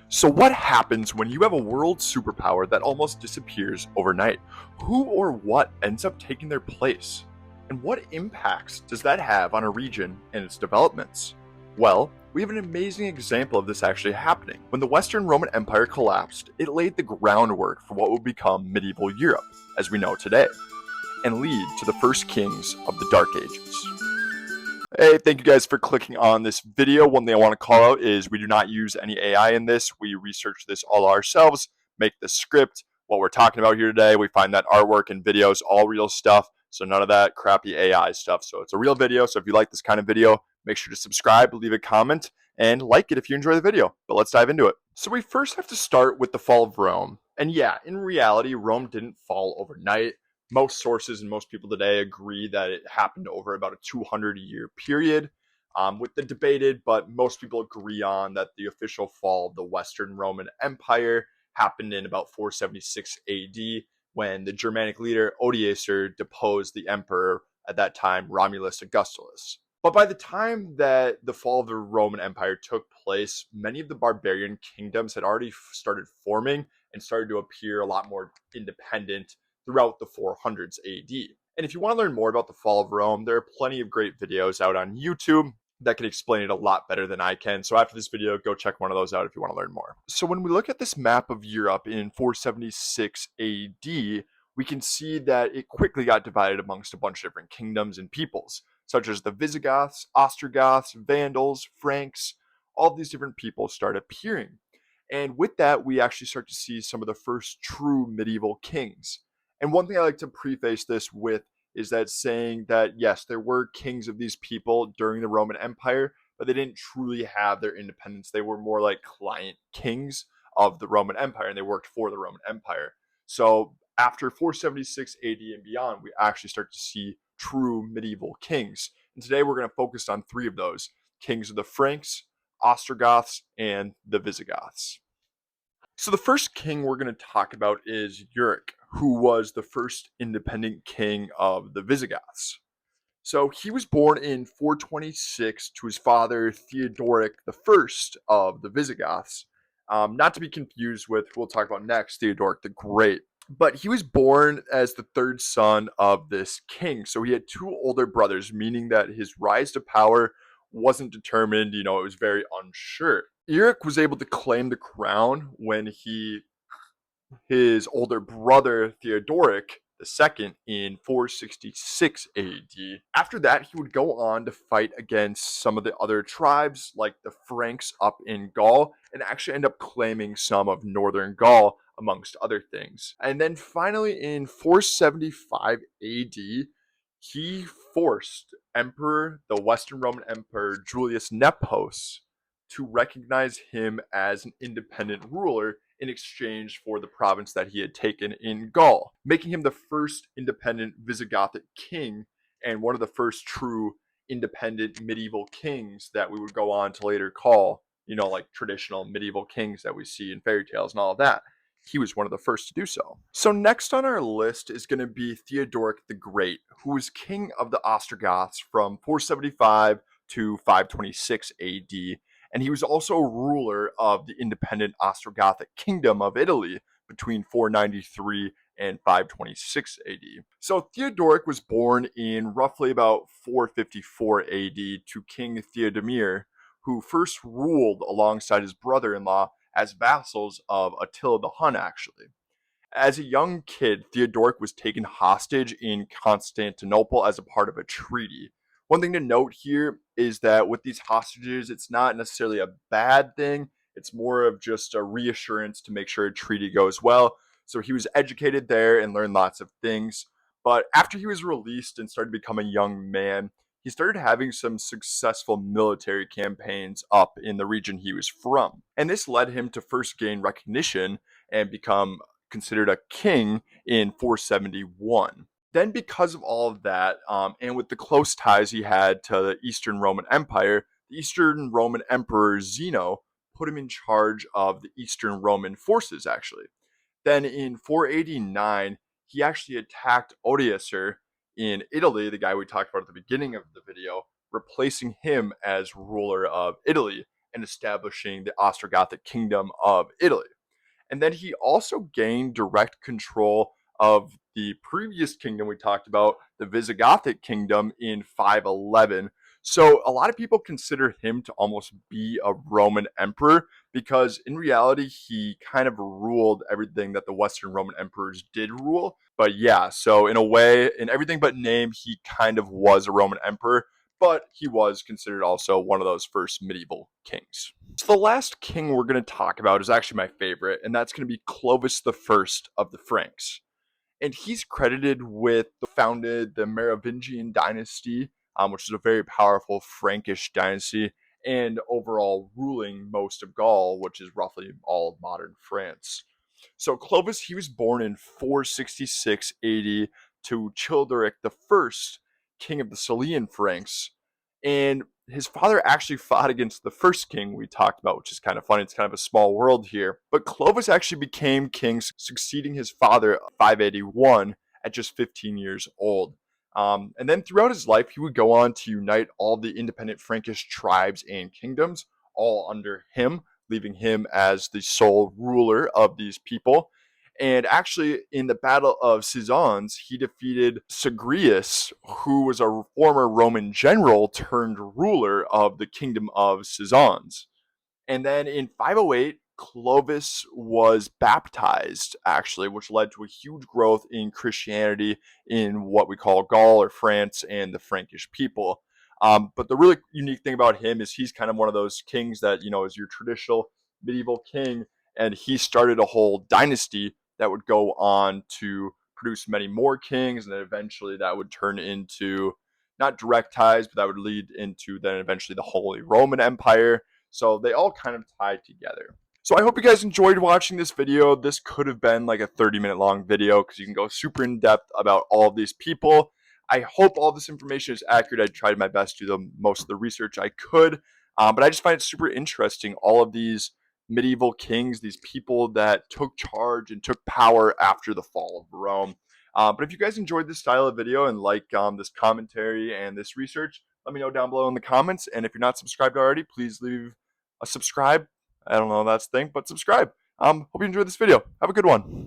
So what happens when you have a world superpower that almost disappears overnight? Who or what ends up taking their place? And what impacts does that have on a region and its developments? Well, we have an amazing example of this actually happening. When the Western Roman Empire collapsed, it laid the groundwork for what would become medieval Europe, as we know today, and lead to the first kings of the Dark Ages. Hey, thank you guys for clicking on this video. One thing I want to call out is we do not use any AI in this. We research this all ourselves, make the script, what we're talking about here today. We find that artwork and videos, all real stuff. So none of that crappy AI stuff. So it's a real video. So if you like this kind of video, make sure to subscribe, leave a comment, and like it if you enjoy the video. But let's dive into it. So we first have to start with the fall of Rome. And yeah, in reality, Rome didn't fall overnight. Most sources and most people today agree that it happened over about a 200-year period, with the debated, but most people agree on that the official fall of the Western Roman Empire happened in about 476 AD when the Germanic leader Odoacer deposed the emperor at that time, Romulus Augustulus. But by the time that the fall of the Roman Empire took place, many of the barbarian kingdoms had already started forming and started to appear a lot more independent throughout the 400s AD. And if you want to learn more about the fall of Rome, there are plenty of great videos out on YouTube that can explain it a lot better than I can. So after this video, go check one of those out if you want to learn more. So when we look at this map of Europe in 476 AD, we can see that it quickly got divided amongst a bunch of different kingdoms and peoples, such as the Visigoths, Ostrogoths, Vandals, Franks. All of these different people start appearing. And with that, we actually start to see some of the first true medieval kings. And one thing I like to preface this with is that saying that, yes, there were kings of these people during the Roman Empire, but they didn't truly have their independence. They were more like client kings of the Roman Empire, and they worked for the Roman Empire. So after 476 AD and beyond, we actually start to see true medieval kings. And today we're going to focus on three of those: kings of the Franks, Ostrogoths, and the Visigoths. So the first king we're going to talk about is Euric, who was the first independent king of the Visigoths. So he was born in 426 to his father Theodoric the First of the Visigoths, not to be confused with who we'll talk about next, Theodoric the Great. But he was born as the third son of this king. So he had two older brothers, meaning that his rise to power wasn't determined. It was very unsure. Euric was able to claim the crown when his older brother Theodoric II in 466 AD. After that, he would go on to fight against some of the other tribes like the Franks up in Gaul and actually end up claiming some of northern Gaul amongst other things. And then finally in 475 AD, he forced the Western Roman Emperor Julius Nepos to recognize him as an independent ruler in exchange for the province that he had taken in Gaul, making him the first independent Visigothic king and one of the first true independent medieval kings that we would go on to later call, like traditional medieval kings that we see in fairy tales and all of that. He was one of the first to do so. So next on our list is going to be Theodoric the Great, who was king of the Ostrogoths from 475 to 526 AD. And he was also ruler of the independent Ostrogothic kingdom of Italy between 493 and 526 AD. So Theodoric was born in roughly about 454 AD to King Theodomir, who first ruled alongside his brother-in-law as vassals of Attila the Hun, actually. As a young kid, Theodoric was taken hostage in Constantinople as a part of a treaty. One thing to note here is that with these hostages, it's not necessarily a bad thing. It's more of just a reassurance to make sure a treaty goes well. So he was educated there and learned lots of things. But after he was released and started to become a young man, he started having some successful military campaigns up in the region he was from. And this led him to first gain recognition and become considered a king in 471. Then because of all of that, and with the close ties he had to the Eastern Roman Empire, the Eastern Roman Emperor Zeno put him in charge of the Eastern Roman forces, actually. Then in 489, he actually attacked Odoacer in Italy, the guy we talked about at the beginning of the video, replacing him as ruler of Italy. and establishing the Ostrogothic kingdom of Italy. And then he also gained direct control of the previous kingdom we talked about, the Visigothic kingdom, in 511. So a lot of people consider him to almost be a Roman emperor because in reality, he kind of ruled everything that the Western Roman emperors did rule. But yeah, so in a way, in everything but name, he kind of was a Roman emperor, but he was considered also one of those first medieval kings. So the last king we're going to talk about is actually my favorite, and that's going to be Clovis the First of the Franks. And he's credited with founded the Merovingian dynasty, which is a very powerful Frankish dynasty, and overall ruling most of Gaul, which is roughly all of modern France. So Clovis, he was born in 466 AD to Childeric the First, king of the Salian Franks, and his father actually fought against the first king we talked about, which is kind of funny. It's kind of a small world here. But Clovis actually became king, succeeding his father 581 at just 15 years old. And then throughout his life, he would go on to unite all the independent Frankish tribes and kingdoms, all under him, leaving him as the sole ruler of these people. And actually, in the Battle of Cizons, he defeated Sagrius, who was a former Roman general turned ruler of the kingdom of Cizons. And then in 508, Clovis was baptized, actually, which led to a huge growth in Christianity in what we call Gaul or France and the Frankish people. But the really unique thing about him is he's kind of one of those kings that, is your traditional medieval king. And he started a whole dynasty that would go on to produce many more kings. And then eventually that would turn into not direct ties, but that would lead into then eventually the Holy Roman Empire. So they all kind of tie together. So I hope you guys enjoyed watching this video. This could have been like a 30-minute long video because you can go super in depth about all of these people. I hope all this information is accurate. I tried my best to do most of the research I could. But I just find it super interesting, all of these medieval kings, these people that took charge and took power after the fall of Rome. But if you guys enjoyed this style of video and like this commentary and this research, let me know down below in the comments. And if you're not subscribed already, please leave a subscribe. I don't know if that's the thing, but subscribe. Hope you enjoyed this video. Have a good one.